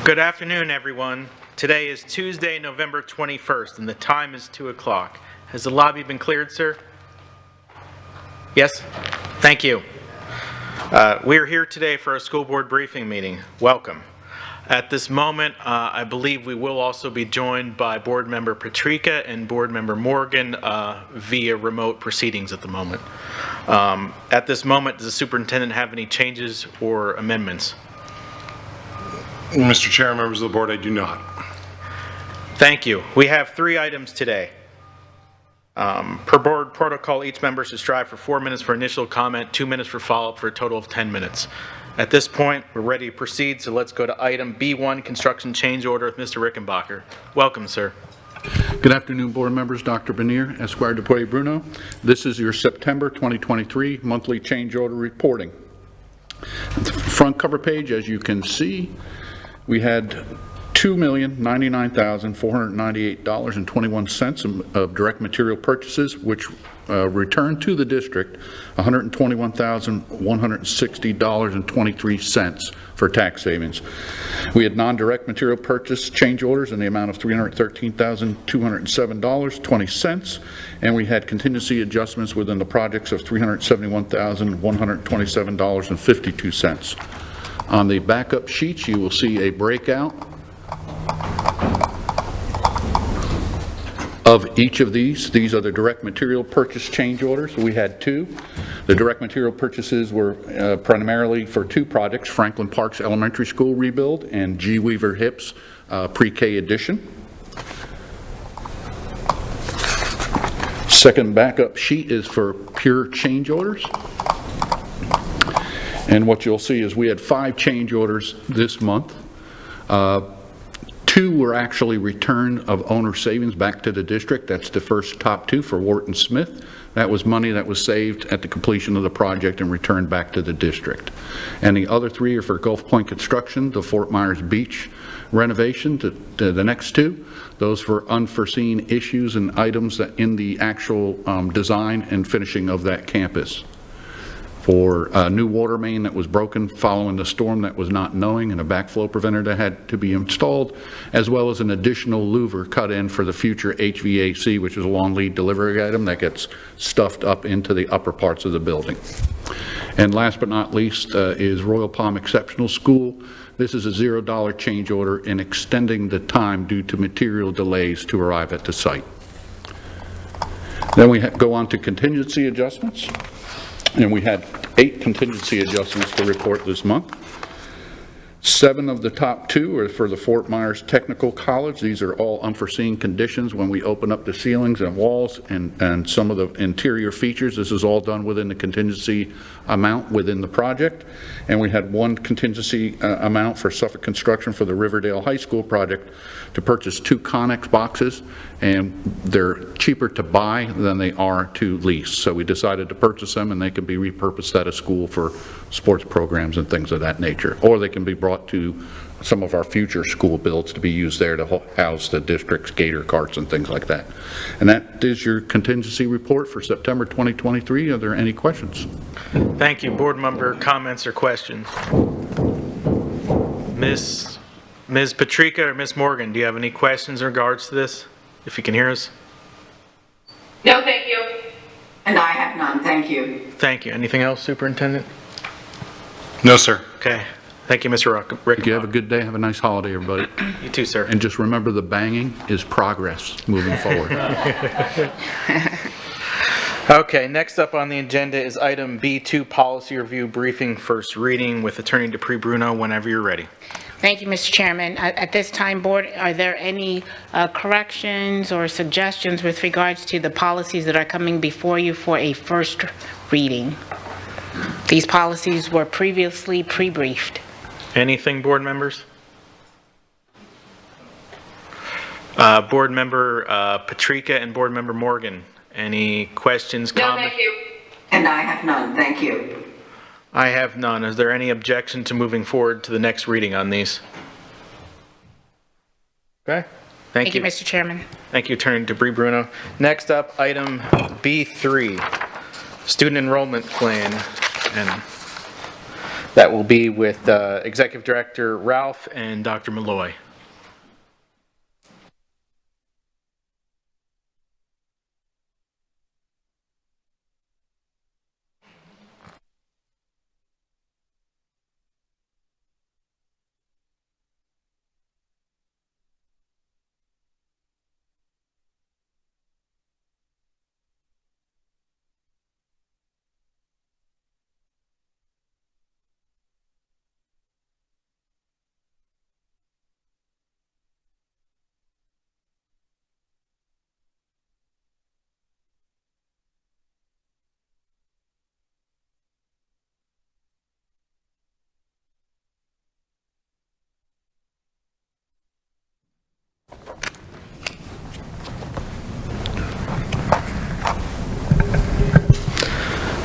Good afternoon, everyone. Today is Tuesday, November 21st, and the time is 2 o'clock. Has the lobby been cleared, sir? Yes? Thank you. We are here today for a school board briefing meeting. Welcome. At this moment, I believe we will also be joined by Board Member Patrica and Board Member Morgan via remote proceedings at the moment. At this moment, does the superintendent have any changes or amendments? Mr. Chair, members of the board, I do not. Thank you. We have 3 items today. Per board protocol, each member should strive for 4 minutes for initial comment, 2 minutes for follow-up, for a total of 10 minutes. At this point, we're ready to proceed, so let's go to item B1, construction change order with Mr. Rickenbacker. Welcome, sir. Good afternoon, board members. Dr. Benier, Esquire de Bruno. This is your September 2023 monthly change order reporting. At the front cover page, as you can see, we had $2,099,498.21 of direct material purchases, which returned to the district $121,160.23 for tax savings. We had non-direct material purchase change orders in the amount of $313,207.20, and we had contingency adjustments within the projects of $371,127.52. On the backup sheets, you will see a breakout of each of these. These are the direct material purchase change orders. We had 2. The direct material purchases were primarily for 2 projects, Franklin Parks Elementary School rebuild and G. Weaver Hips pre-K addition. Second backup sheet is for pure change orders. And what you'll see is we had 5 change orders this month. 2 were actually return of owner savings back to the district. That's the first top 2 for Wharton Smith. That was money that was saved at the completion of the project and returned back to the district. And the other 3 are for Gulf Point Construction, the Fort Myers Beach renovation, to the next 2. Those were unforeseen issues and items that in the actual design and finishing of that campus. For a new water main that was broken following the storm that was not knowing, and a backflow preventer that had to be installed, as well as an additional louver cut in for the future HVAC, which is a long lead delivery item that gets stuffed up into the upper parts of the building. And last but not least is Royal Palm Exceptional School. This is a $0 change order in extending the time due to material delays to arrive at the site. Then we go on to contingency adjustments. And we had 8 contingency adjustments to report this month. 7 of the top 2 are for the Fort Myers Technical College. These are all unforeseen conditions when we open up the ceilings and walls and some of the interior features. This is all done within the contingency amount within the project. And we had 1 contingency amount for Suffolk Construction for the Riverdale High School project to purchase 2 Connex boxes, and they're cheaper to buy than they are to lease. So we decided to purchase them, and they can be repurposed at a school for sports programs and things of that nature. Or they can be brought to some of our future school builds to be used there to house the district's gator carts and things like that. And that is your contingency report for September 2023. Are there any questions? Thank you. Board member comments or questions? Ms. Patrica or Ms. Morgan, do you have any questions in regards to this? If you can hear us. No, thank you. And I have none, thank you. Thank you. Anything else, Superintendent? No, sir. Okay. Thank you, Mr. Rick. You have a good day. Have a nice holiday, everybody. You too, sir. And just remember, the banging is progress moving forward. Okay, next up on the agenda is item B2, policy review briefing, first reading with Attorney Dupree Bruno, whenever you're ready. Thank you, Mr. Chairman. At this time, Board, are there any corrections or suggestions with regards to the policies that are coming before you for a first reading? These policies were previously pre-briefed. Anything, board members? Board member Patrica and board member Morgan, any questions, comments? No, thank you. And I have none, thank you. I have none. Is there any objection to moving forward to the next reading on these? Okay. Thank you, Mr. Chairman. Thank you, Attorney Dupree Bruno. Next up, item B3, student enrollment plan. And That will be with Executive Director Ralph and Dr. Malloy.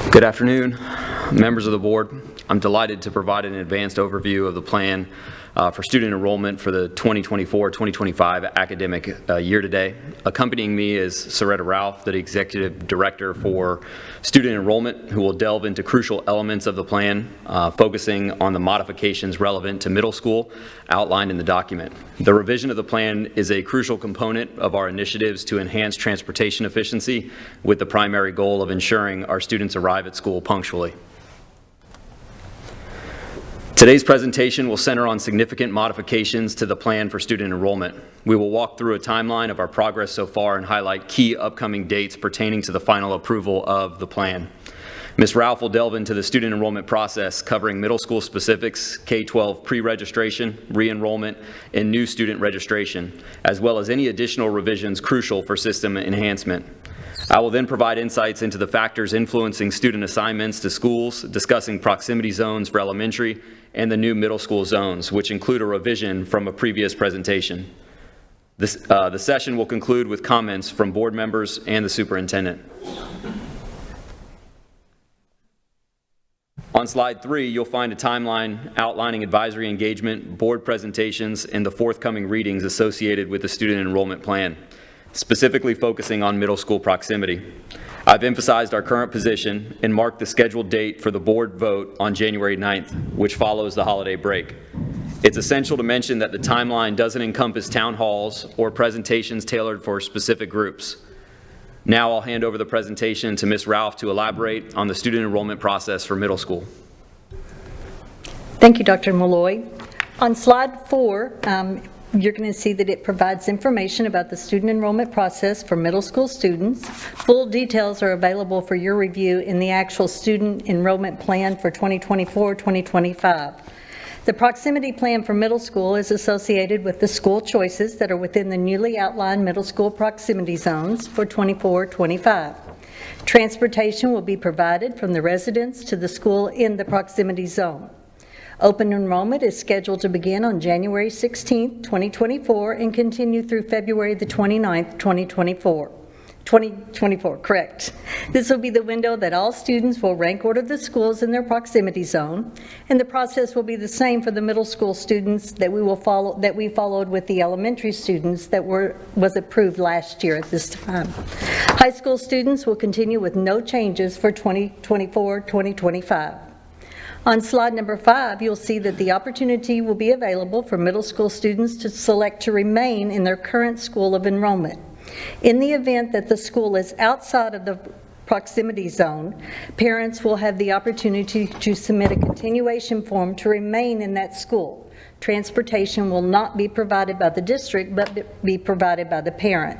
Good afternoon, members of the board. I'm delighted to provide an advanced overview of the plan for student enrollment for the 2024-2025 academic year today. Accompanying me is Soretta Ralph, the Executive Director for Student Enrollment, who will delve into crucial elements of the plan, focusing on the modifications relevant to middle school outlined in the document. The revision of the plan is a crucial component of our initiatives to enhance transportation efficiency with the primary goal of ensuring our students arrive at school punctually. Today's presentation will center on significant modifications to the plan for student enrollment. We will walk through a timeline of our progress so far and highlight key upcoming dates pertaining to the final approval of the plan. Ms. Ralph will delve into the student enrollment process, covering middle school specifics, K-12 pre-registration, re-enrollment, and new student registration, as well as any additional revisions crucial for system enhancement. I will then provide insights into the factors influencing student assignments to schools, discussing proximity zones for elementary and the new middle school zones, which include a revision from a previous presentation. The session will conclude with comments from board members and the superintendent. On slide 3, you'll find a timeline outlining advisory engagement, board presentations, and the forthcoming readings associated with the student enrollment plan, specifically focusing on middle school proximity. I've emphasized our current position and marked the scheduled date for the board vote on January 9th, which follows the holiday break. It's essential to mention that the timeline doesn't encompass town halls or presentations tailored for specific groups. Now I'll hand over the presentation to Ms. Ralph to elaborate on the student enrollment process for middle school. Thank you, Dr. Malloy. On slide 4, you're going to see that it provides information about the student enrollment process for middle school students. Full details are available for your review in the actual student enrollment plan for 2024-2025. The proximity plan for middle school is associated with the school choices that are within the newly outlined middle school proximity zones for 24-25. Transportation will be provided from the residence to the school in the proximity zone. Open enrollment is scheduled to begin on January 16, 2024 and continue through February the 29th, 2024, correct. This will be the window that all students will rank order the schools in their proximity zone, and the process will be the same for the middle school students that we followed with the elementary students that was approved last year at this time. High school students will continue with no changes for 2024-2025. On slide number 5, you'll see that the opportunity will be available for middle school students to select to remain in their current school of enrollment. In the event that the school is outside of the proximity zone, parents will have the opportunity to submit a continuation form to remain in that school. Transportation will not be provided by the district, but be provided by the parent.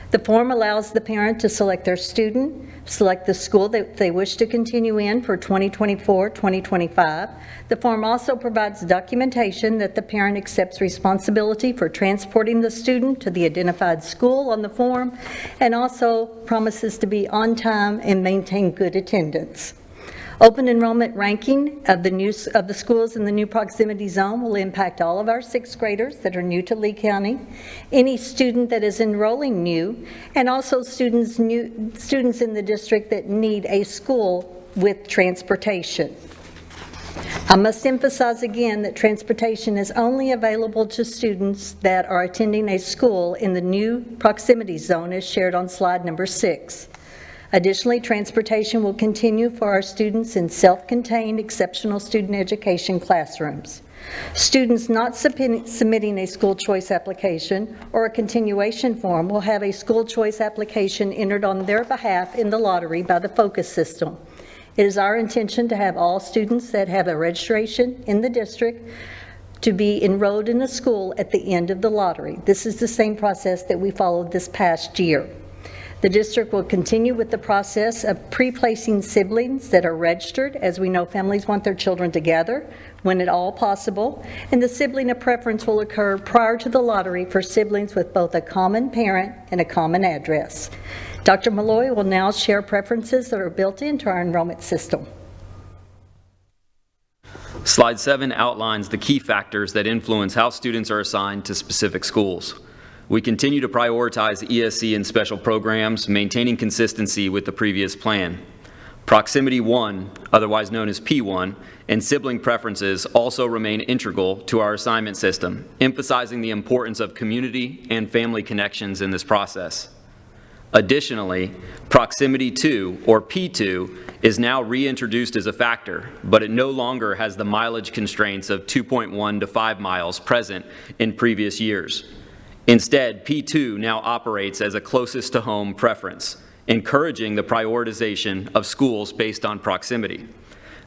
The form allows the parent to select their student, select the school that they wish to continue in for 2024-2025. The form also provides documentation that the parent accepts responsibility for transporting the student to the identified school on the form, and also promises to be on time and maintain good attendance. Open enrollment ranking of the schools in the new proximity zone will impact all of our 6th graders that are new to Lee County, any student that is enrolling new, and also students in the district that need a school with transportation. I must emphasize again that transportation is only available to students that are attending a school in the new proximity zone as shared on slide number 6. Additionally, transportation will continue for our students in self-contained exceptional student education classrooms. Students not submitting a school choice application or a continuation form will have a school choice application entered on their behalf in the lottery by the Focus system. It is our intention to have all students that have a registration in the district to be enrolled in a school at the end of the lottery. This is the same process that we followed this past year. The district will continue with the process of pre-placing siblings that are registered, as we know families want their children together when at all possible, and the sibling of preference will occur prior to the lottery for siblings with both a common parent and a common address. Dr. Malloy will now share preferences that are built into our enrollment system. Slide 7 outlines the key factors that influence how students are assigned to specific schools. We continue to prioritize ESC and special programs, maintaining consistency with the previous plan. Proximity 1, otherwise known as P1, and sibling preferences also remain integral to our assignment system, emphasizing the importance of community and family connections in this process. Additionally, Proximity 2, or P2, is now reintroduced as a factor, but it no longer has the mileage constraints of 2.1 to 5 miles present in previous years. Instead, P2 now operates as a closest to home preference, encouraging the prioritization of schools based on proximity.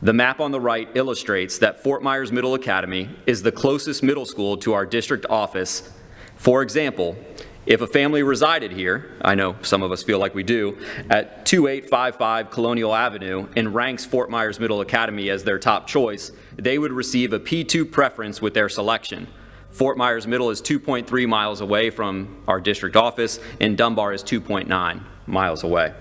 The map on the right illustrates that Fort Myers Middle Academy is the closest middle school to our district office. For example, if a family resided here, I know some of us feel like we do, at 2855 Colonial Avenue and ranks Fort Myers Middle Academy as their top choice, they would receive a P2 preference with their selection. Fort Myers Middle is 2.3 miles away from our district office, and Dunbar is 2.9 miles away.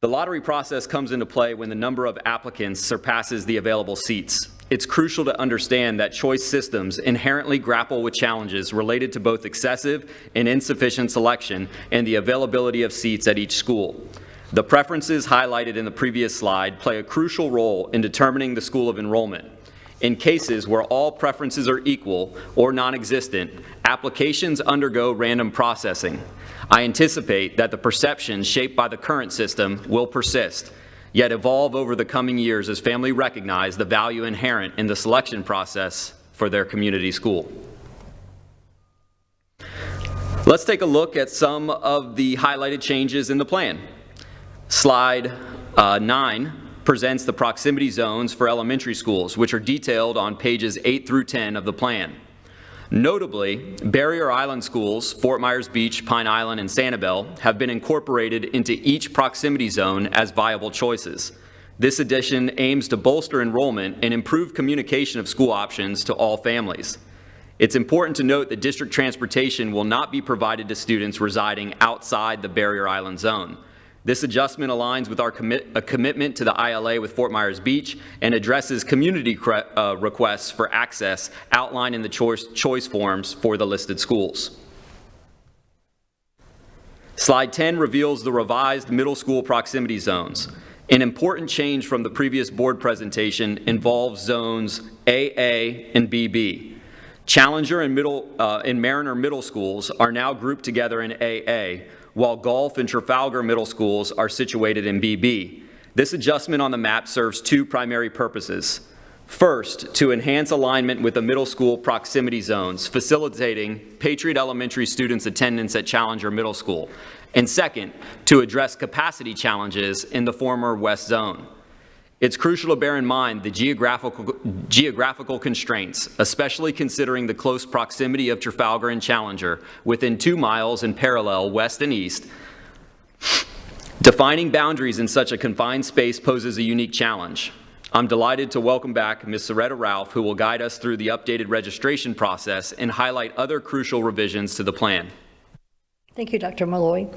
The lottery process comes into play when the number of applicants surpasses the available seats. It's crucial to understand that choice systems inherently grapple with challenges related to both excessive and insufficient selection and the availability of seats at each school. The preferences highlighted in the previous slide play a crucial role in determining the school of enrollment. In cases where all preferences are equal or non-existent, applications undergo random processing. I anticipate that the perceptions shaped by the current system will persist, yet evolve over the coming years as families recognize the value inherent in the selection process for their community school. Let's take a look at some of the highlighted changes in the plan. Slide 9 presents the proximity zones for elementary schools, which are detailed on pages 8 through 10 of the plan. Notably, Barrier Island schools, Fort Myers Beach, Pine Island, and Sanibel, have been incorporated into each proximity zone as viable choices. This addition aims to bolster enrollment and improve communication of school options to all families. It's important to note that district transportation will not be provided to students residing outside the Barrier Island zone. This adjustment aligns with our commitment to the ILA with Fort Myers Beach and addresses community requests for access outlined in the choice forms for the listed schools. Slide 10 reveals the revised middle school proximity zones. An important change from the previous board presentation involves zones AA and BB. Challenger and Mariner middle schools are now grouped together in AA, while Gulf and Trafalgar middle schools are situated in BB. This adjustment on the map serves two primary purposes. First, to enhance alignment with the middle school proximity zones, facilitating Patriot Elementary students' attendance at Challenger Middle School. And second, to address capacity challenges in the former West Zone. It's crucial to bear in mind the geographical constraints, especially considering the close proximity of Trafalgar and Challenger, within 2 miles and parallel west and east. Defining boundaries in such a confined space poses a unique challenge. I'm delighted to welcome back Ms. Soretta Ralph, who will guide us through the updated registration process and highlight other crucial revisions to the plan. Thank you, Dr. Malloy.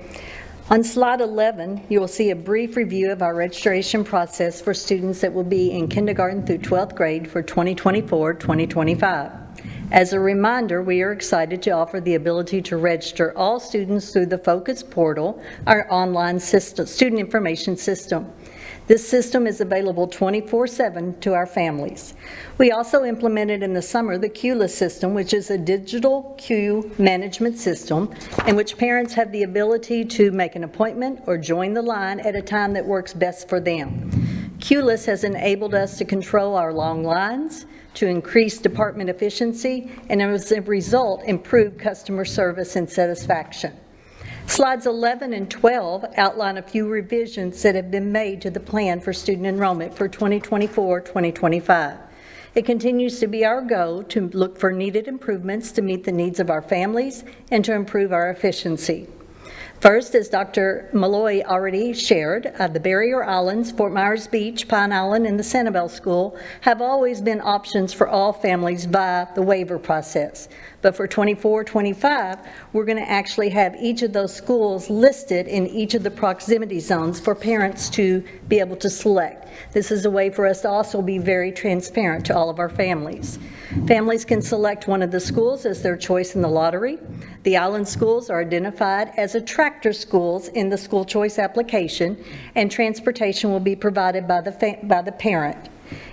On slide 11, you will see a brief review of our registration process for students that will be in kindergarten through 12th grade for 2024-2025. As a reminder, we are excited to offer the ability to register all students through the Focus portal, our online system, student information system. This system is available 24/7 to our families. We also implemented in the summer the QLIS system, which is a digital queue management system in which parents have the ability to make an appointment or join the line at a time that works best for them. QLIS has enabled us to control our long lines, to increase department efficiency, and as a result, improve customer service and satisfaction. Slides 11 and 12 outline a few revisions that have been made to the plan for student enrollment for 2024-2025. It continues to be our goal to look for needed improvements to meet the needs of our families and to improve our efficiency. First, as Dr. Malloy already shared, the Barrier Islands, Fort Myers Beach, Pine Island, and the Sanibel School have always been options for all families via the waiver process. But for 24-25, we're going to actually have each of those schools listed in each of the proximity zones for parents to be able to select. This is a way for us to also be very transparent to all of our families. Families can select one of the schools as their choice in the lottery. The island schools are identified as attractor schools in the school choice application, and transportation will be provided by the parent.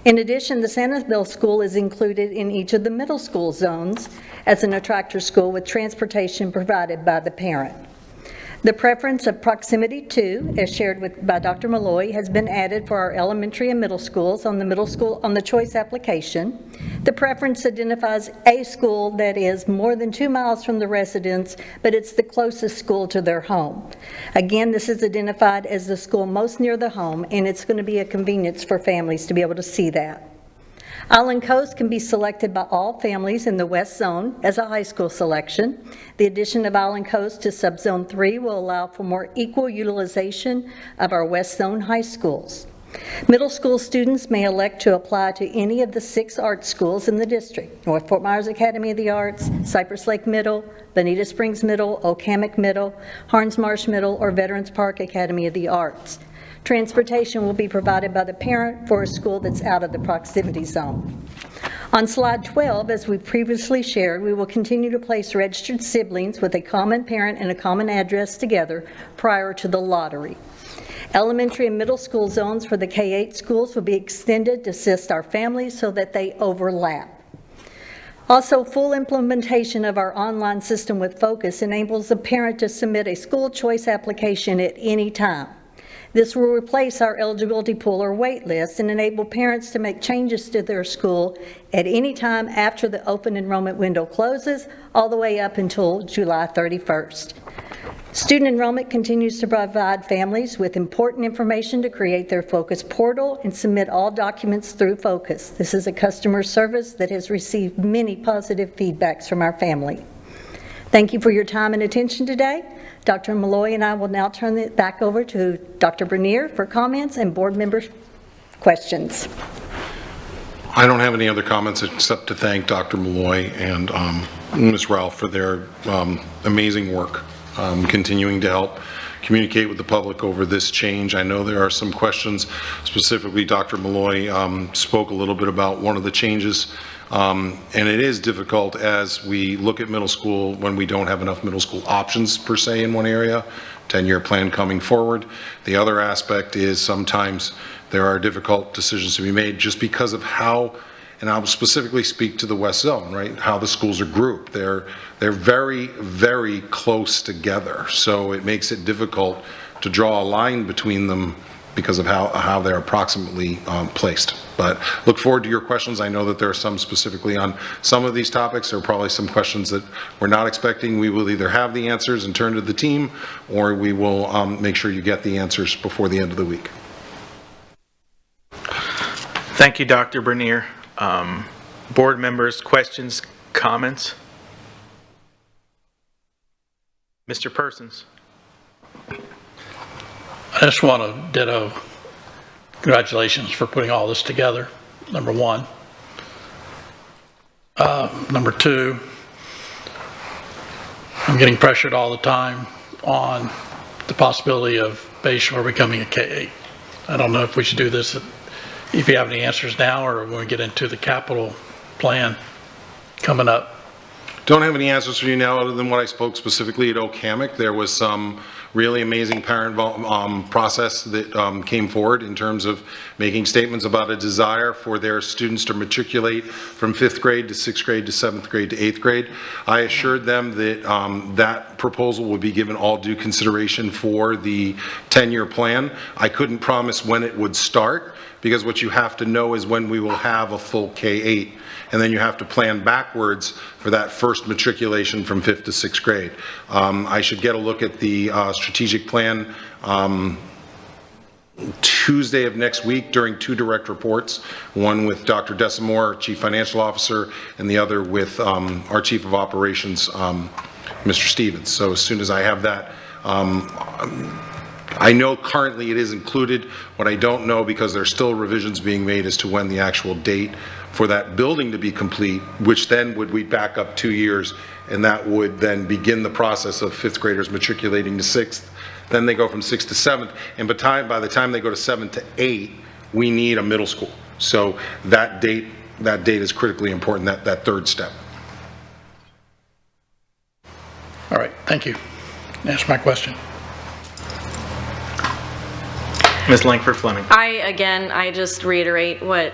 In addition, the Sanibel School is included in each of the middle school zones as an attractor school with transportation provided by the parent. The preference of proximity to, as shared by Dr. Malloy, has been added for our elementary and middle schools on the choice application. The preference identifies a school that is more than 2 miles from the residence, but it's the closest school to their home. Again, this is identified as the school most near the home, and it's going to be a convenience for families to be able to see that. Island Coast can be selected by all families in the West Zone as a high school selection. The addition of Island Coast to Subzone 3 will allow for more equal utilization of our West Zone high schools. Middle school students may elect to apply to any of the 6 art schools in the district: North Fort Myers Academy of the Arts, Cypress Lake Middle, Bonita Springs Middle, Okamic Middle, Harns Marsh Middle, or Veterans Park Academy of the Arts. Transportation will be provided by the parent for a school that's out of the proximity zone. On slide 12, as we previously shared, we will continue to place registered siblings with a common parent and a common address together prior to the lottery. Elementary and middle school zones for the K-8 schools will be extended to assist our families so that they overlap. Also, full implementation of our online system with Focus enables the parent to submit a school choice application at any time. This will replace our eligibility pool or wait list and enable parents to make changes to their school at any time after the open enrollment window closes, all the way up until July 31st. Student enrollment continues to provide families with important information to create their Focus portal and submit all documents through Focus. This is a customer service that has received many positive feedbacks from our family. Thank you for your time and attention today. Dr. Malloy and I will now turn it back over to Dr. Bernier for comments and board members' questions. I don't have any other comments except to thank Dr. Malloy and Ms. Ralph for their amazing work, continuing to help communicate with the public over this change. I know there are some questions. Specifically, Dr. Malloy spoke a little bit about one of the changes, and it is difficult as we look at middle school when we don't have enough middle school options per se in one area, 10-year plan coming forward. The other aspect is sometimes there are difficult decisions to be made just because of how, and I'll specifically speak to the West Zone, right, how the schools are grouped. They're very, very close together, so it makes it difficult to draw a line between them because of how they're approximately placed. But look forward to your questions. I know that there are some specifically on some of these topics. There are probably some questions that we're not expecting. We will either have the answers and turn to the team, or we will make sure you get the answers before the end of the week. Thank you, Dr. Bernier. Board members, questions, comments? Mr. Persons. I just want to ditto congratulations for putting all this together, number one. Number two, I'm getting pressured all the time on the possibility of Bayshore becoming a K-8. I don't know if we should do this, if you have any answers now, or when we get into the capital plan coming up. Don't have any answers for you now other than what I spoke specifically at Okamic. There was some really amazing parent process that came forward in terms of making statements about a desire for their students to matriculate from 5th grade to 6th grade to 7th grade to 8th grade. I assured them that that proposal would be given all due consideration for the 10-year plan. I couldn't promise when it would start, because what you have to know is when we will have a full K-8. And then you have to plan backwards for that first matriculation from 5th to 6th grade. I should get a look at the strategic plan Tuesday of next week during 2 direct reports, one with Dr. Desamore, Chief Financial Officer, and the other with our Chief of Operations, Mr. Stevens. So as soon as I have that, I know currently it is included. What I don't know, because there's still revisions being made as to when the actual date for that building to be complete, which then we back up 2 years, and that would then begin the process of 5th graders matriculating to 6th. Then they go from 6th to 7th, and by the time they go to 7th to 8, we need a middle school. So that date is critically important, that third step. All right, thank you. Answer my question. Ms. Langford Fleming. I just reiterate what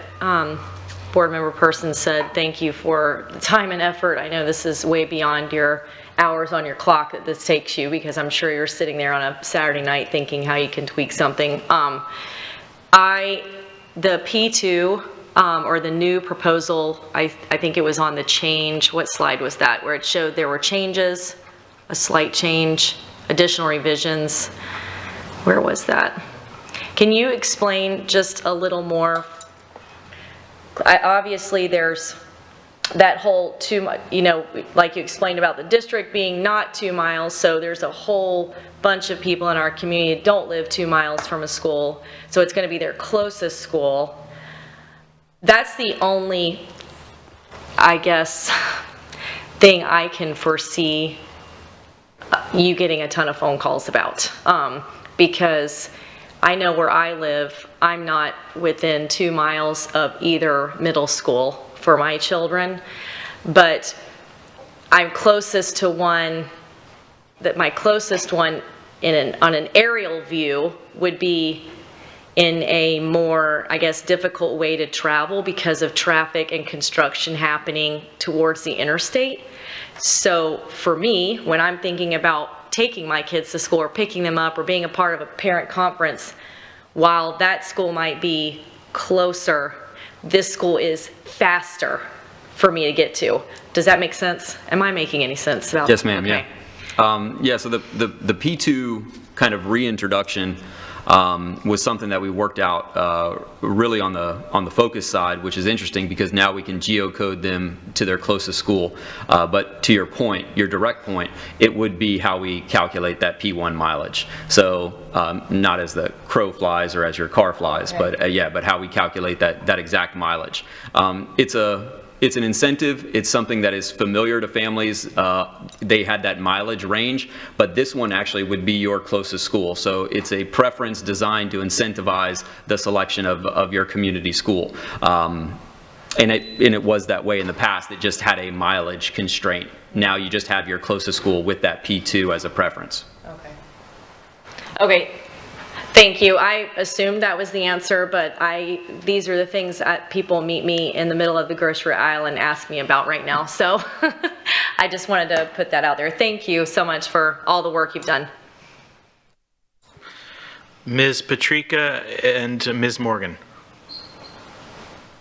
board member Person said. Thank you for the time and effort. I know this is way beyond your hours on your clock that this takes you, because I'm sure you're sitting there on a Saturday night thinking how you can tweak something. The P2 or the new proposal, I think it was on the change, what slide was that, where it showed there were changes, a slight change, additional revisions. Where was that? Can you explain just a little more? Obviously there's that whole like you explained about the district being not 2 miles, so there's a whole bunch of people in our community that don't live 2 miles from a school, so it's going to be their closest school. That's the only, I guess, thing I can foresee you getting a ton of phone calls about, because I know where I live, I'm not within 2 miles of either middle school for my children, but I'm closest to one, that my closest one on an aerial view would be in a more, I guess, difficult way to travel because of traffic and construction happening towards the interstate. So for me, when I'm thinking about taking my kids to school or picking them up or being a part of a parent conference, while that school might be closer, this school is faster for me to get to. Does that make sense? Am I making any sense about that? Yes, ma'am, okay. Yeah. So the P2 kind of reintroduction was something that we worked out really on the focus side, which is interesting because now we can geocode them to their closest school. But to your point, your direct point, it would be how we calculate that P1 mileage. So not as the crow flies or as your car flies, right. But how we calculate that exact mileage. It's an incentive. It's something that is familiar to families. They had that mileage range, but this one actually would be your closest school. So it's a preference designed to incentivize the selection of your community school. And it was that way in the past. It just had a mileage constraint. Now you just have your closest school with that P2 as a preference. Okay. Thank you. I assumed that was the answer, but these are the things that people meet me in the middle of the grocery aisle and ask me about right now. So I just wanted to put that out there. Thank you so much for all the work you've done. Ms. Patrica and Ms. Morgan.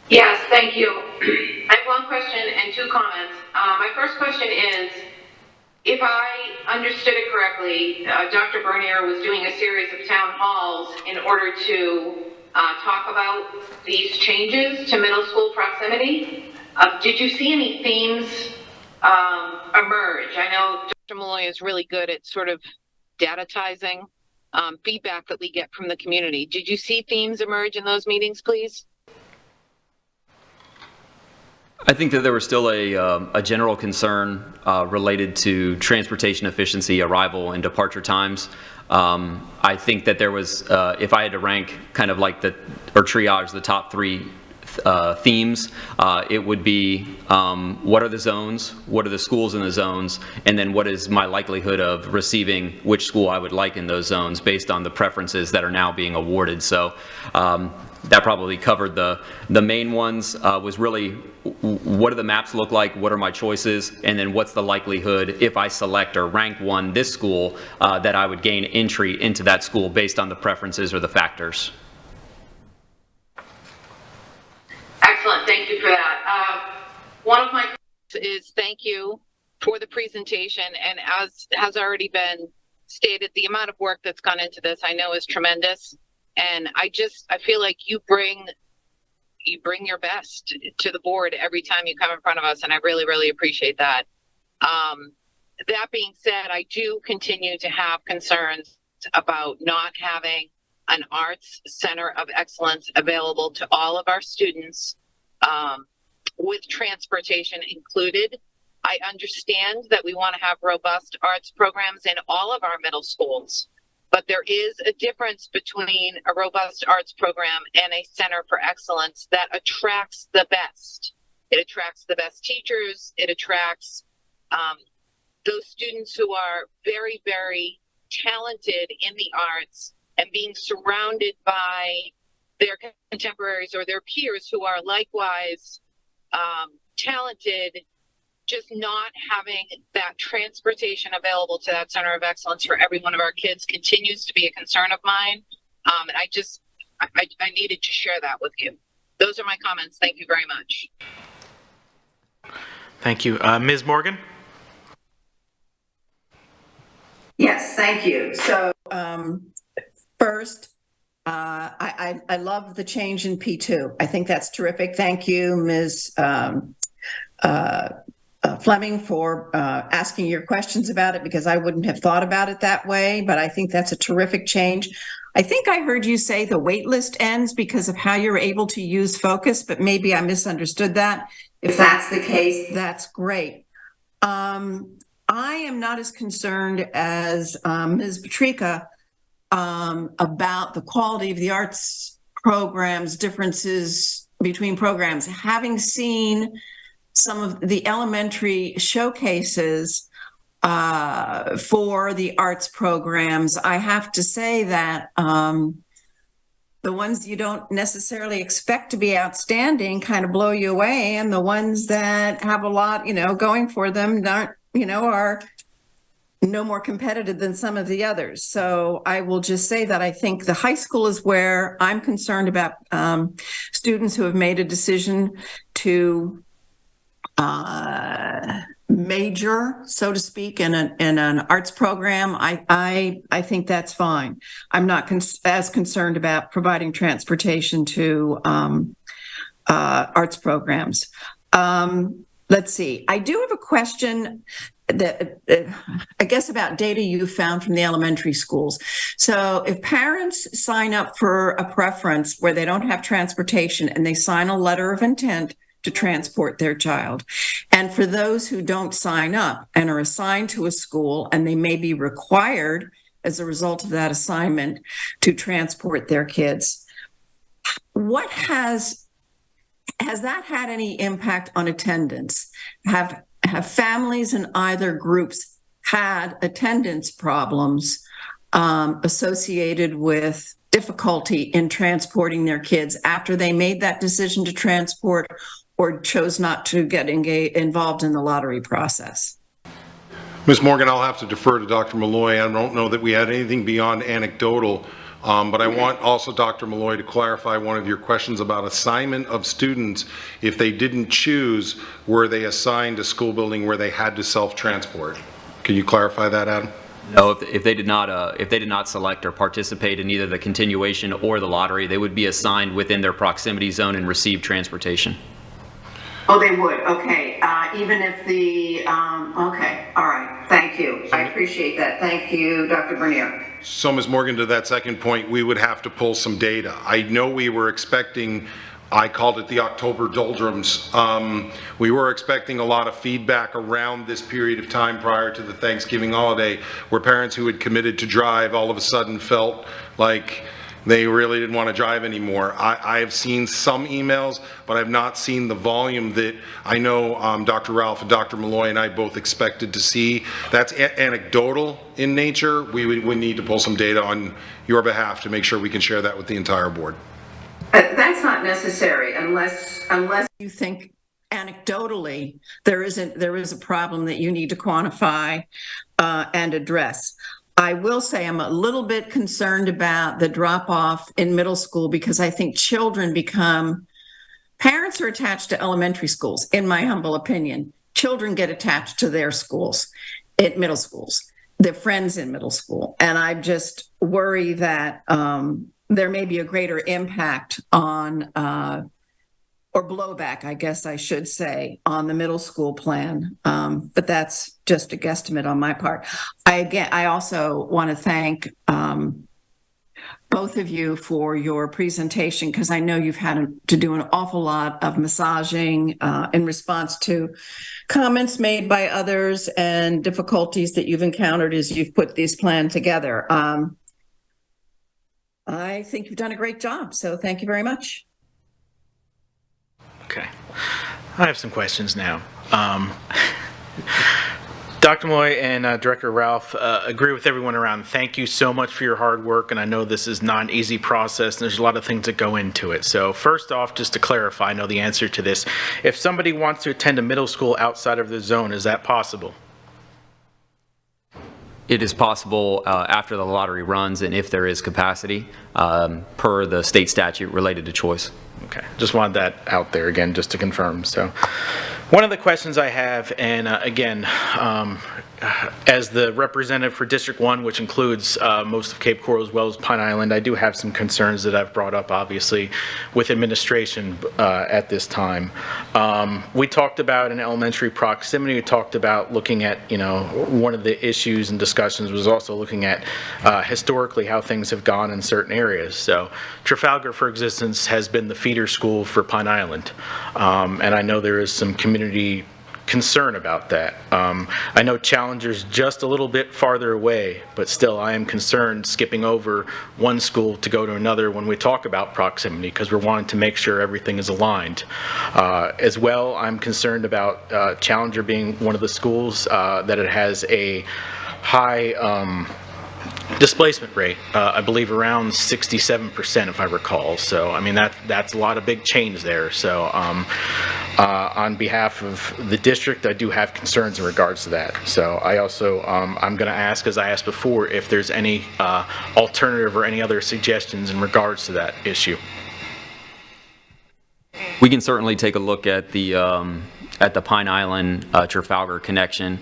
Yes, thank you. I have one question and 2 comments. My first question is, if I understood it correctly, Dr. Bernier was doing a series of town halls in order to talk about these changes to middle school proximity. Did you see any themes emerge? I know Dr. Malloy is really good at sort of datatizing feedback that we get from the community. Did you see themes emerge in those meetings, please? I think that there was still a general concern related to transportation efficiency, arrival and departure times. I think that there was, if I had to rank kind of like or triage the top 3 themes. It would be what are the zones, what are the schools in the zones, and then what is my likelihood of receiving which school I would like in those zones based on the preferences that are now being awarded. So that probably covered the main ones. Was really what do the maps look like, what are my choices, and then what's the likelihood if I select or rank one this school that I would gain entry into that school based on the preferences or the factors. Excellent, thank you for that. One of my is thank you for the presentation, and as has already been stated, the amount of work that's gone into this I know is tremendous, and I feel like you bring your best to the board every time you come in front of us, and I really, really appreciate that. That being said, I do continue to have concerns about not having an arts center of excellence available to all of our students, with transportation included. I understand that we want to have robust arts programs in all of our middle schools, but there is a difference between a robust arts program and a center for excellence that attracts the best. It attracts the best teachers. It attracts those students who are very, very talented in the arts, and being surrounded by their contemporaries or their peers who are likewise talented. Just not having that transportation available to that center of excellence for every one of our kids continues to be a concern of mine. And I needed to share that with you. Those are my comments. Thank you very much. Thank you. Ms. Morgan? Yes, thank you. So first, I love the change in P2. I think that's terrific. Thank you, Ms. Fleming, for asking your questions about it, because I wouldn't have thought about it that way, but I think that's a terrific change. I think I heard you say the wait list ends because of how you're able to use Focus, but maybe I misunderstood that. If that's the case, that's great. I am not as concerned as Ms. Patrica about the quality of the arts programs, differences between programs. Having seen some of the elementary showcases for the arts programs, I have to say that the ones you don't necessarily expect to be outstanding kind of blow you away, and the ones that have a lot, going for them are no more competitive than some of the others. So I will just say that I think the high school is where I'm concerned about students who have made a decision to major, so to speak, in an arts program. I think that's fine. I'm not as concerned about providing transportation to arts programs. Let's see. I do have a question that I guess about data you found from the elementary schools. So if parents sign up for a preference where they don't have transportation and they sign a letter of intent to transport their child, and for those who don't sign up and are assigned to a school and they may be required as a result of that assignment to transport their kids, what has that had any impact on attendance? Have families in either groups had attendance problems associated with difficulty in transporting their kids after they made that decision to transport or chose not to get involved in the lottery process? Ms. Morgan, I'll have to defer to Dr. Malloy. I don't know that we had anything beyond anecdotal, but I want also Dr. Malloy to clarify one of your questions about assignment of students. If they didn't choose, were they assigned a school building where they had to self-transport? Can you clarify that, Adam? No, if they did not select or participate in either the continuation or the lottery, they would be assigned within their proximity zone and receive transportation. Oh, they would. Okay. Even if the, okay. All right. Thank you. I appreciate that. Thank you, Dr. Bernier. So, Ms. Morgan, to that second point, we would have to pull some data. I know we were expecting, I called it the October doldrums. We were expecting a lot of feedback around this period of time prior to the Thanksgiving holiday, where parents who had committed to drive all of a sudden felt like, they really didn't want to drive anymore. I've seen some emails, but I've not seen the volume that I know Dr. Ralph and Dr. Malloy and I both expected to see. That's anecdotal in nature. We would need to pull some data on your behalf to make sure we can share that with the entire board. That's not necessary unless you think anecdotally there is a problem that you need to quantify and address. I will say I'm a little bit concerned about the drop off in middle school because I think parents are attached to elementary schools, in my humble opinion. Children get attached to their schools at middle schools, their friends in middle school. And I just worry that there may be a greater impact on, or blowback, I guess I should say, on the middle school plan. But that's just a guesstimate on my part. I also want to thank both of you for your presentation, because I know you've had to do an awful lot of massaging in response to comments made by others and difficulties that you've encountered as you've put these plans together. I think you've done a great job, so thank you very much. Okay. I have some questions now. Dr. Moy and Director Ralph, agree with everyone around. Thank you so much for your hard work, and I know this is not an easy process, and there's a lot of things that go into it. So first off, just to clarify, I know the answer to this. If somebody wants to attend a middle school outside of the zone, is that possible? It is possible after the lottery runs and if there is capacity per the state statute related to choice. Okay, just wanted that out there again, just to confirm. So one of the questions I have, and again, as the representative for District 1, which includes most of Cape Coral as well as Pine Island, I do have some concerns that I've brought up, obviously, with administration at this time. We talked about an elementary proximity. We talked about looking at, one of the issues and discussions was also looking at historically how things have gone in certain areas. So Trafalgar, for existence, has been the feeder school for Pine Island. And I know there is some community concern about that. I know Challenger's just a little bit farther away, but still I am concerned skipping over one school to go to another when we talk about proximity, because we're wanting to make sure everything is aligned. As well, I'm concerned about Challenger being one of the schools that it has a high displacement rate, I believe around 67%, if I recall. So, I mean, that's a lot of big change there. So, on behalf of the district, I do have concerns in regards to that. So, I also, I'm going to ask, as I asked before, if there's any alternative or any other suggestions in regards to that issue. We can certainly take a look at the Pine Island Trafalgar connection.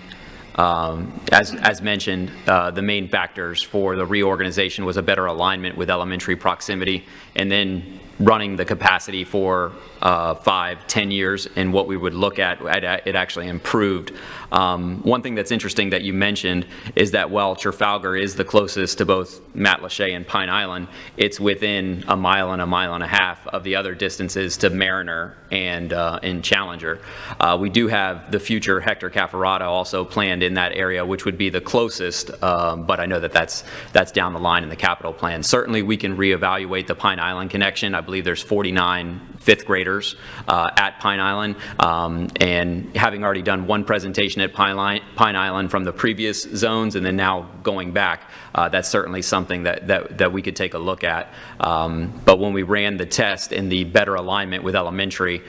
As mentioned, the main factors for the reorganization was a better alignment with elementary proximity, and then running the capacity for 5-10 years, and what we would look at, it actually improved. One thing that's interesting that you mentioned is that while Trafalgar is the closest to both Matlacha and Pine Island, it's within a mile and a half of the other distances to Mariner and Challenger. We do have the future Hector Cafferata also planned in that area, which would be the closest, but I know that that's down the line in the capital plan. Certainly we can reevaluate the Pine Island connection. I believe there's 49 fifth graders at Pine Island, and having already done one presentation at Pine Island from the previous zones and then now going back, that's certainly something that we could take a look at. But when we ran the test in the better alignment with elementary,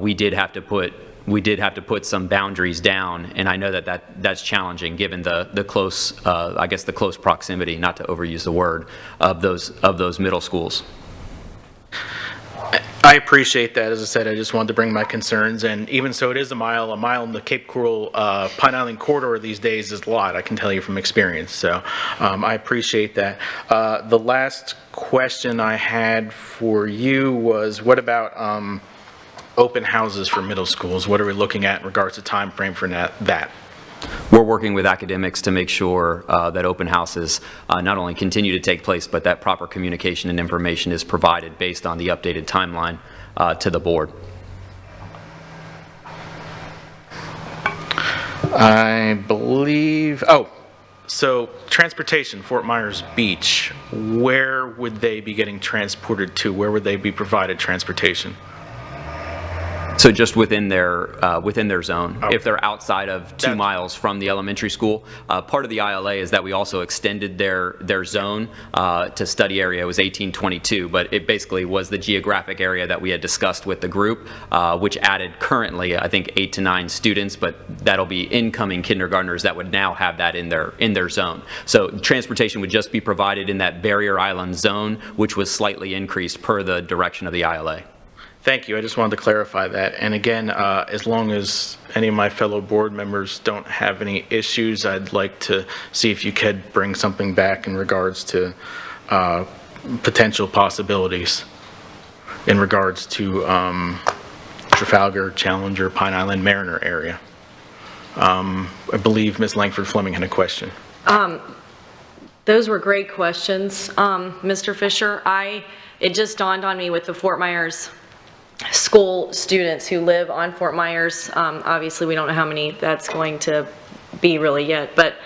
we did have to put some boundaries down, and I know that's challenging given the close, I guess the close proximity, not to overuse the word, of those middle schools. I appreciate that. As I said, I just wanted to bring my concerns, and even so, it is a mile in the Cape Coral Pine Island corridor these days is a lot, I can tell you from experience. So I appreciate that. The last question I had for you was, what about open houses for middle schools? What are we looking at in regards to time frame for that? We're working with academics to make sure that open houses not only continue to take place, but that proper communication and information is provided based on the updated timeline to the board. I believe, So transportation, Fort Myers Beach, where would they be getting transported to? Where would they be provided transportation? So just within their zone. Oh. If they're outside of 2 miles from the elementary school, part of the ILA is that we also extended their zone to study area. It was 1822, but it basically was the geographic area that we had discussed with the group, which added currently, I think, 8 to 9 students, but that'll be incoming kindergartners that would now have that in their zone. So transportation would just be provided in that barrier island zone, which was slightly increased per the direction of the ILA. Thank you. I just wanted to clarify that. And again, as long as any of my fellow board members don't have any issues, I'd like to see if you could bring something back in regards to potential possibilities in regards to Trafalgar, Challenger, Pine Island, Mariner area. I believe Ms. Langford Fleming had a question. Those were great questions, Mr. Fisher. It just dawned on me with the Fort Myers school students who live on Fort Myers. Obviously, we don't know how many that's going to be really yet, but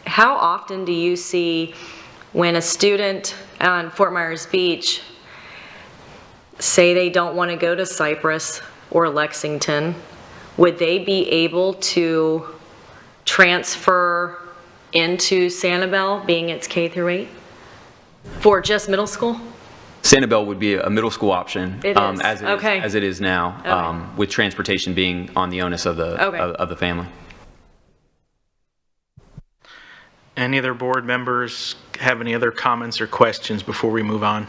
how often do you see when a student on Fort Myers Beach say they don't want to go to Cypress or Lexington, would they be able to transfer into Sanibel, being it's K through 8, for just middle school? Sanibel would be a middle school option, It is. as it is now, with transportation being on the onus of the family. Any other board members have any other comments or questions before we move on?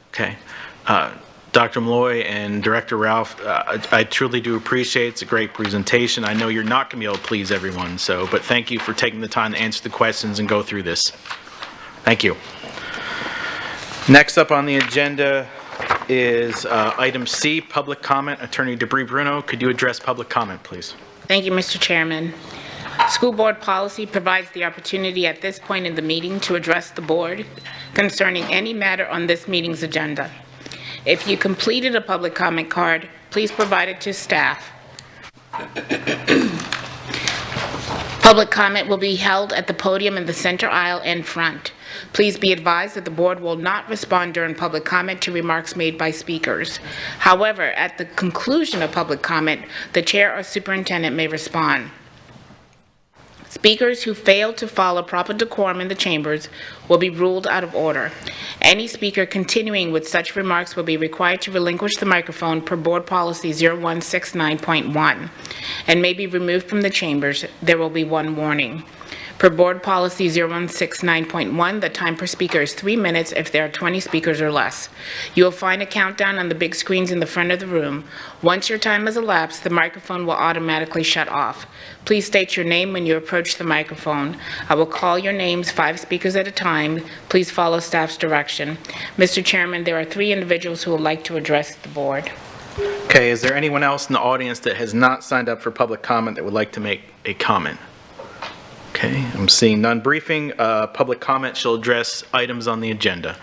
Okay. Dr. Malloy and Director Ralph, I truly do appreciate it. It's a great presentation. I know you're not going to be able to please everyone, but thank you for taking the time to answer the questions and go through this. Thank you. Next up on the agenda is item C, public comment. Attorney Debris Bruno, could you address public comment, please? Thank you, Mr. Chairman. School board policy provides the opportunity at this point in the meeting to address the board concerning any matter on this meeting's agenda. If you completed a public comment card, please provide it to staff. Public comment will be held at the podium in the center aisle and front. Please be advised that the board will not respond during public comment to remarks made by speakers. However, at the conclusion of public comment, the chair or superintendent may respond. Speakers who fail to follow proper decorum in the chambers will be ruled out of order. Any speaker continuing with such remarks will be required to relinquish the microphone per Board Policy 0169.1 and may be removed from the chambers. There will be one warning. Per Board Policy 0169.1, the time per speaker is 3 minutes if there are 20 speakers or less. You will find a countdown on the big screens in the front of the room. Once your time has elapsed, the microphone will automatically shut off. Please state your name when you approach the microphone. I will call your names 5 speakers at a time. Please follow staff's direction. Mr. Chairman, there are 3 individuals who would like to address the board. Okay, is there anyone else in the audience that has not signed up for public comment that would like to make a comment? Okay, I'm seeing none. Briefing, public comment shall address items on the agenda.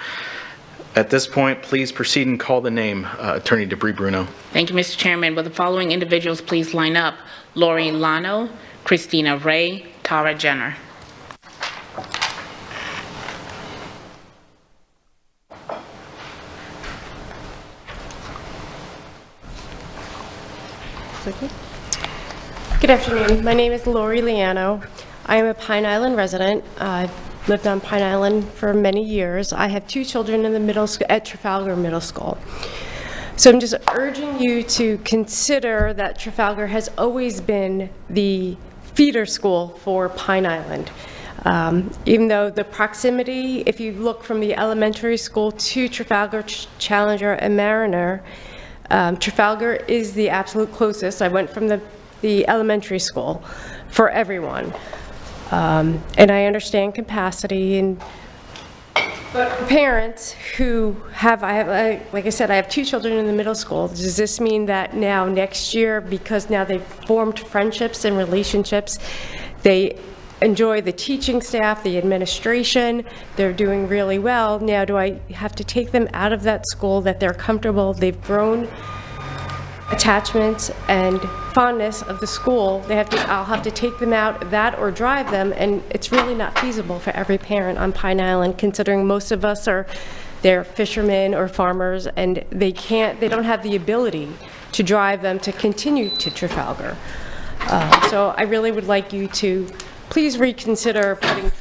At this point, please proceed and call the name, Attorney Debris Bruno. Thank you, Mr. Chairman. Will the following individuals please line up? Lori Lano, Christina Ray, Tara Jenner. Good afternoon. My name is Lori Liano. I am a Pine Island resident. I've lived on Pine Island for many years. I have 2 children in the middle school at Trafalgar Middle School. So I'm just urging you to consider that Trafalgar has always been the feeder school for Pine Island. Even though the proximity, if you look from the elementary school to Trafalgar, Challenger, and Mariner, Trafalgar is the absolute closest. I went from the elementary school for everyone. And I understand capacity, but parents who have, like I said, I have 2 children in the middle school. Does this mean that now next year, because now they've formed friendships and relationships, they enjoy the teaching staff, the administration, they're doing really well, now do I have to take them out of that school that they're comfortable, they've grown attachment and fondness of the school, I'll have to take them out, that or drive them, and it's really not feasible for every parent on Pine Island, considering most of us they're fishermen or farmers, and they don't have the ability to drive them to continue to Trafalgar. So I really would like you to please reconsider putting,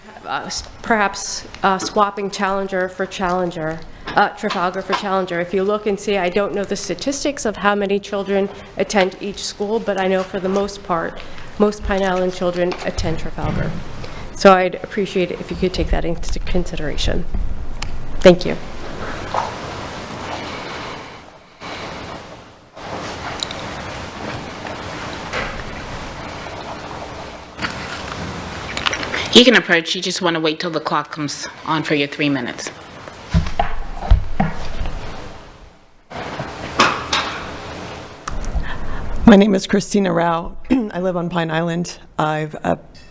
perhaps swapping Trafalgar for Challenger. If you look and see, I don't know the statistics of how many children attend each school, but I know for the most part, most Pine Island children attend Trafalgar. So I'd appreciate it if you could take that into consideration. Thank you. You can approach, you just want to wait till the clock comes on for your 3 minutes. My name is Christina Rao. I live on Pine Island. I'm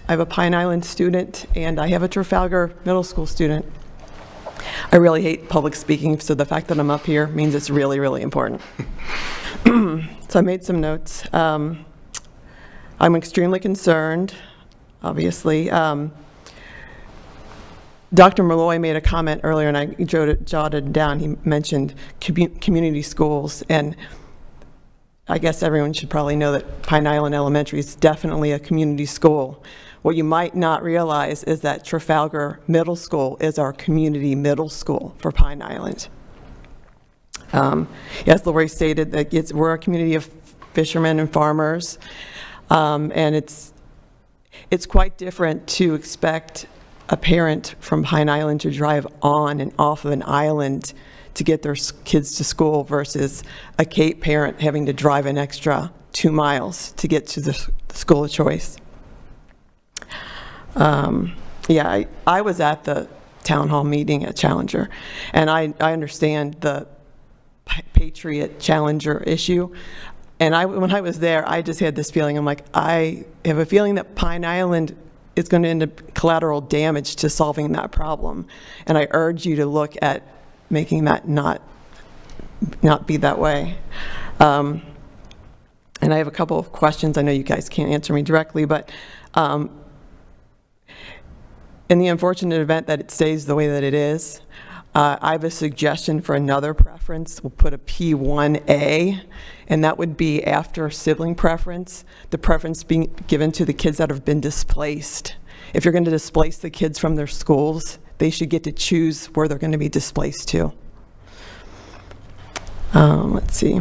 a Pine Island student, and I have a Trafalgar Middle School student. I really hate public speaking, so the fact that I'm up here means it's really, really important. So I made some notes. I'm extremely concerned, obviously. Dr. Malloy made a comment earlier, and I jotted down. He mentioned community schools, and I guess everyone should probably know that Pine Island Elementary is definitely a community school. What you might not realize is that Trafalgar Middle School is our community middle school for Pine Island. As Lori stated, that we're a community of fishermen and farmers, and it's quite different to expect a parent from Pine Island to drive on and off of an island to get their kids to school versus a Cape parent having to drive an extra 2 miles to get to the school of choice. Yeah, I was at the town hall meeting at Challenger, and I understand the Patriot Challenger issue. And when I was there, I just had this feeling, I'm like, I have a feeling that Pine Island is going to end up collateral damage to solving that problem. And I urge you to look at making that not be that way. And I have a couple of questions. I know you guys can't answer me directly, but in the unfortunate event that it stays the way that it is, I have a suggestion for another preference. We'll put a P1A, and that would be after sibling preference, the preference being given to the kids that have been displaced. If you're going to displace the kids from their schools, they should get to choose where they're going to be displaced to. Let's see.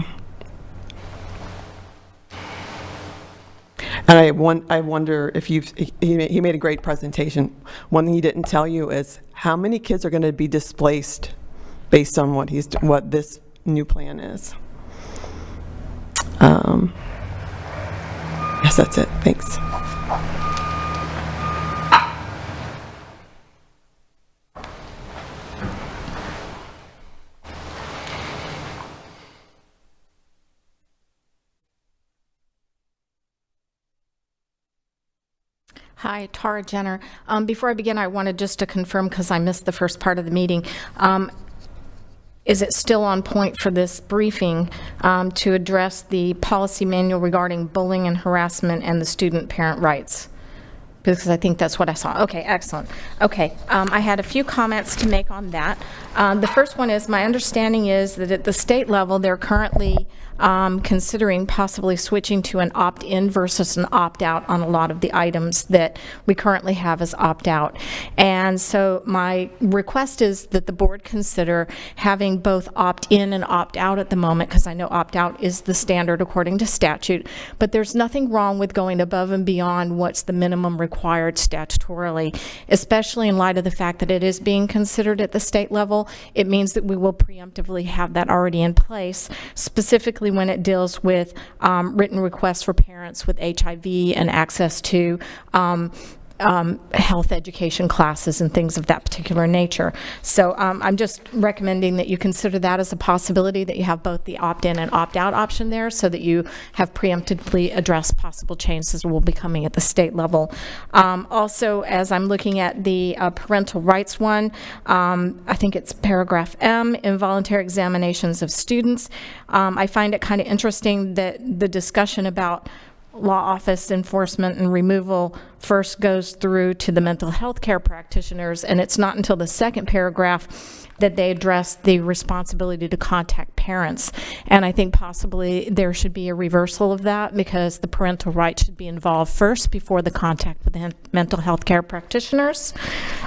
And I wonder if he made a great presentation. One thing he didn't tell you is how many kids are going to be displaced based on what this new plan is. Yes, that's it. Thanks. Hi, Tara Jenner. Before I begin, I wanted just to confirm, because I missed the first part of the meeting, is it still on point for this briefing to address the policy manual regarding bullying and harassment and the student-parent rights? Because I think that's what I saw. Okay, excellent. Okay, I had a few comments to make on that. The first one is, my understanding is that at the state level, they're currently considering possibly switching to an opt-in versus an opt-out on a lot of the items that we currently have as opt-out. And so my request is that the board consider having both opt-in and opt-out at the moment, because I know opt-out is the standard according to statute, but there's nothing wrong with going above and beyond what's the minimum required statutorily, especially in light of the fact that it is being considered at the state level. It means that we will preemptively have that already in place, specifically when it deals with written requests for parents with HIV and access to health education classes and things of that particular nature. So I'm just recommending that you consider that as a possibility, that you have both the opt-in and opt-out option there, so that you have preemptively addressed possible changes that will be coming at the state level. Also, as I'm looking at the parental rights one, I think it's paragraph M, involuntary examinations of students. I find it kind of interesting that the discussion about law office enforcement and removal first goes through to the mental health care practitioners, and it's not until the second paragraph that they address the responsibility to contact parents. And I think possibly there should be a reversal of that, because the parental rights should be involved first before the contact with the mental health care practitioners.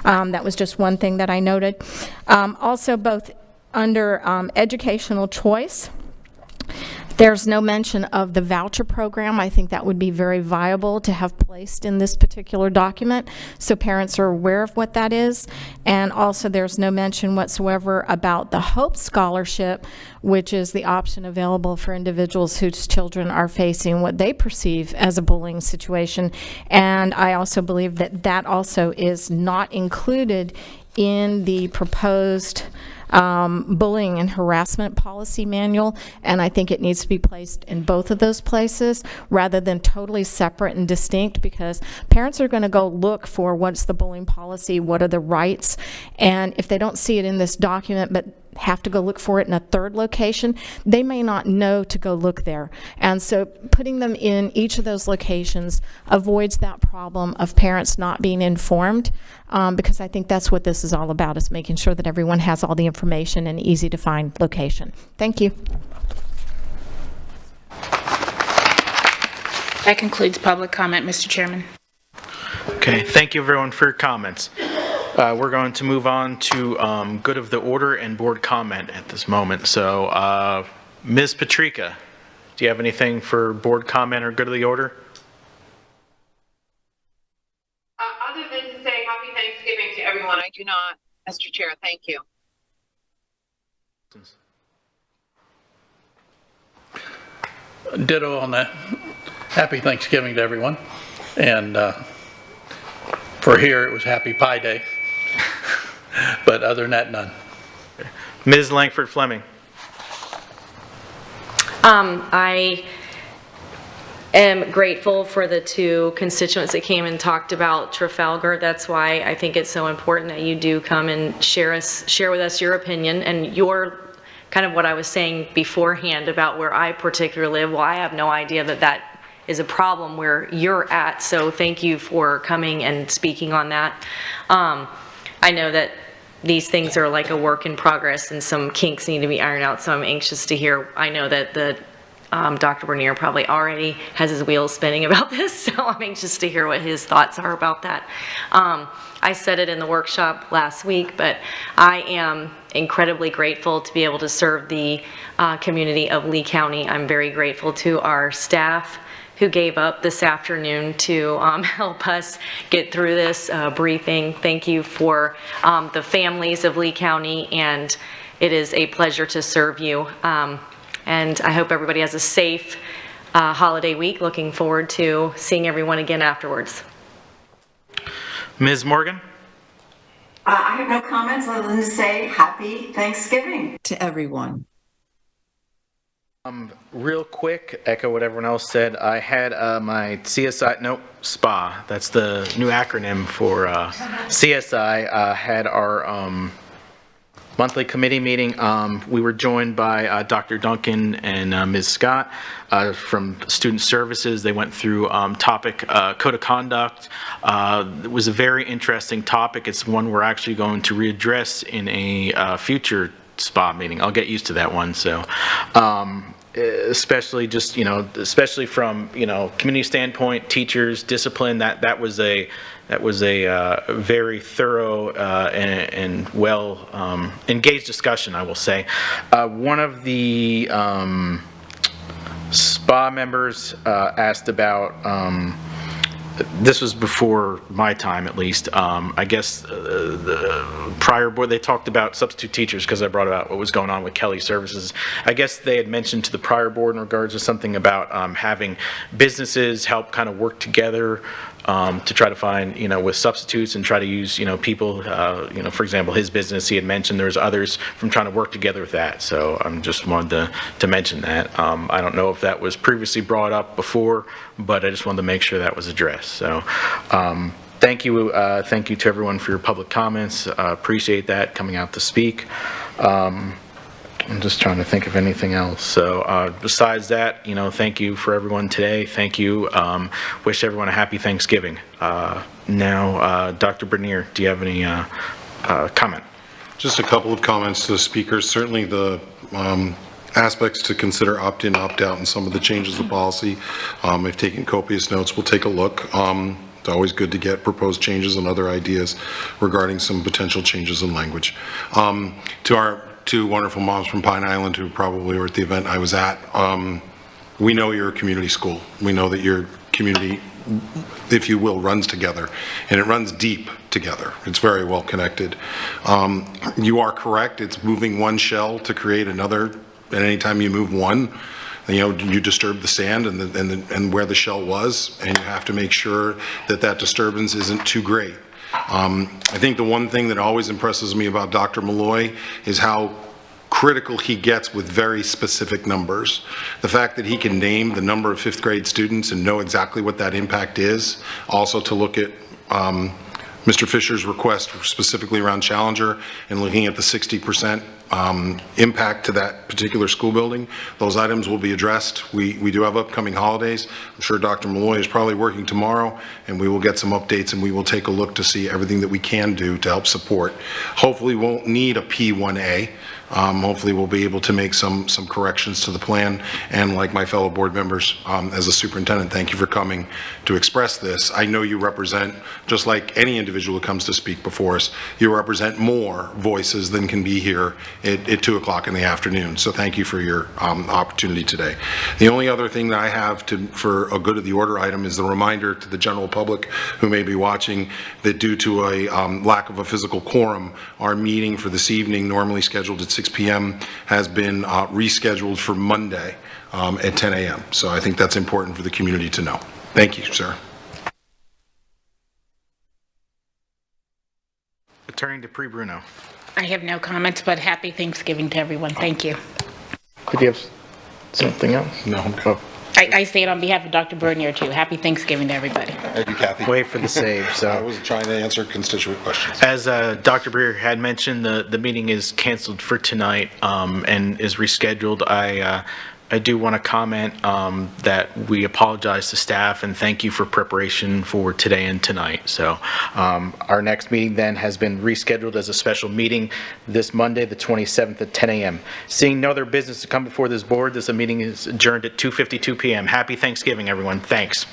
That was just one thing that I noted. Also, both under educational choice, there's no mention of the voucher program. I think that would be very viable to have placed in this particular document, so parents are aware of what that is. And also, there's no mention whatsoever about the HOPE Scholarship, which is the option available for individuals whose children are facing what they perceive as a bullying situation. And I also believe that that also is not included in the proposed bullying and harassment policy manual, and I think it needs to be placed in both of those places rather than totally separate and distinct, because parents are going to go look for what's the bullying policy, what are the rights, and if they don't see it in this document but have to go look for it in a third location, they may not know to go look there. And so putting them in each of those locations avoids that problem of parents not being informed, because I think that's what this is all about, is making sure that everyone has all the information in an easy to find location. Thank you. That concludes public comment, Mr. Chairman. Okay, thank you everyone for your comments. We're going to move on to good of the order and board comment at this moment. So, Ms. Patrica, do you have anything for board comment or good of the order? Other than to say happy Thanksgiving to everyone, I do not, Mr. Chair. Thank you. Ditto on that. Happy Thanksgiving to everyone. And for here, it was Happy Pie Day. But other than that, none. Ms. Langford Fleming. I am grateful for the two constituents that came and talked about Trafalgar. That's why I think it's so important that you do come and share with us your opinion and your kind of what I was saying beforehand about where I particularly live. Well, I have no idea that that is a problem where you're at, so thank you for coming and speaking on that. I know that these things are like a work in progress and some kinks need to be ironed out, so I'm anxious to hear. I know that Dr. Bernier probably already has his wheels spinning about this, so I'm anxious to hear what his thoughts are about that. I said it in the workshop last week, but I am incredibly grateful to be able to serve the community of Lee County. I'm very grateful to our staff who gave up this afternoon to help us get through this briefing. Thank you for the families of Lee County, and it is a pleasure to serve you. And I hope everybody has a safe holiday week. Looking forward to seeing everyone again afterwards. Ms. Morgan? I have no comments other than to say happy Thanksgiving to everyone. Real quick, echo what everyone else said. I had my SPA, that's the new acronym for CSI, had our monthly committee meeting. We were joined by Dr. Duncan and Ms. Scott from Student Services. They went through topic code of conduct. It was a very interesting topic. It's one we're actually going to readdress in a future SPA meeting. I'll get used to that one. So, especially just, especially from, community standpoint, teachers, discipline, that was a very thorough and well engaged discussion, I will say. One of the SPA members asked about this was before my time at least. I guess the prior board, they talked about substitute teachers because I brought about what was going on with Kelly Services. I guess they had mentioned to the prior board in regards to something about having businesses help kind of work together to try to find, with substitutes and try to use, people, for example, his business, he had mentioned there's others from trying to work together with that. So I'm just wanted to mention that. I don't know if that was previously brought up before, but I just wanted to make sure that was addressed. So thank you to everyone for your public comments. Appreciate that, coming out to speak. I'm just trying to think of anything else. So besides that, thank you for everyone today. Thank you. Wish everyone a happy Thanksgiving. Now, Dr. Bernier, do you have any comment? Just a couple of comments to the speakers. Certainly the aspects to consider opt-in, opt-out, and some of the changes to policy. I've taken copious notes. We'll take a look. It's always good to get proposed changes and other ideas regarding some potential changes in language. To our two wonderful moms from Pine Island who probably were at the event I was at, we know you're a community school. We know that your community, if you will, runs together, and it runs deep together. It's very well connected. You are correct. It's moving one shell to create another, and anytime you move one, you disturb the sand and where the shell was, and you have to make sure that that disturbance isn't too great. I think the one thing that always impresses me about Dr. Malloy is how critical he gets with very specific numbers. The fact that he can name the number of fifth grade students and know exactly what that impact is. Also to look at Mr. Fisher's request specifically around Challenger and looking at the 60% impact to that particular school building. Those items will be addressed. We do have upcoming holidays. I'm sure Dr. Malloy is probably working tomorrow, and we will get some updates, and we will take a look to see everything that we can do to help support. Hopefully we won't need a P1A. Hopefully we'll be able to make some corrections to the plan. And like my fellow board members, as a superintendent, thank you for coming to express this. I know you represent, just like any individual who comes to speak before us, you represent more voices than can be here at 2 o'clock in the afternoon. So thank you for your opportunity today. The only other thing that I have for a good of the order item is the reminder to the general public who may be watching that due to a lack of a physical quorum, our meeting for this evening, normally scheduled at 6 p.m., has been rescheduled for Monday at 10 a.m. So I think that's important for the community to know. Thank you, sir. Attorney Dupree Bruno. I have no comments, but happy Thanksgiving to everyone. Thank you. Did you have something else? No. Oh. I say it on behalf of Dr. Bernier, too. Happy Thanksgiving to everybody. Thank you, Kathy. Wait for the save. So I was trying to answer constituent questions. as Dr. Breer had mentioned, the meeting is canceled for tonight and is rescheduled. I do want to comment that we apologize to staff and thank you for preparation for today and tonight. So our next meeting then has been rescheduled as a special meeting this Monday, the 27th at 10 a.m. Seeing no other business to come before this board, this meeting is adjourned at 2:52 p.m. Happy Thanksgiving, everyone. Thanks.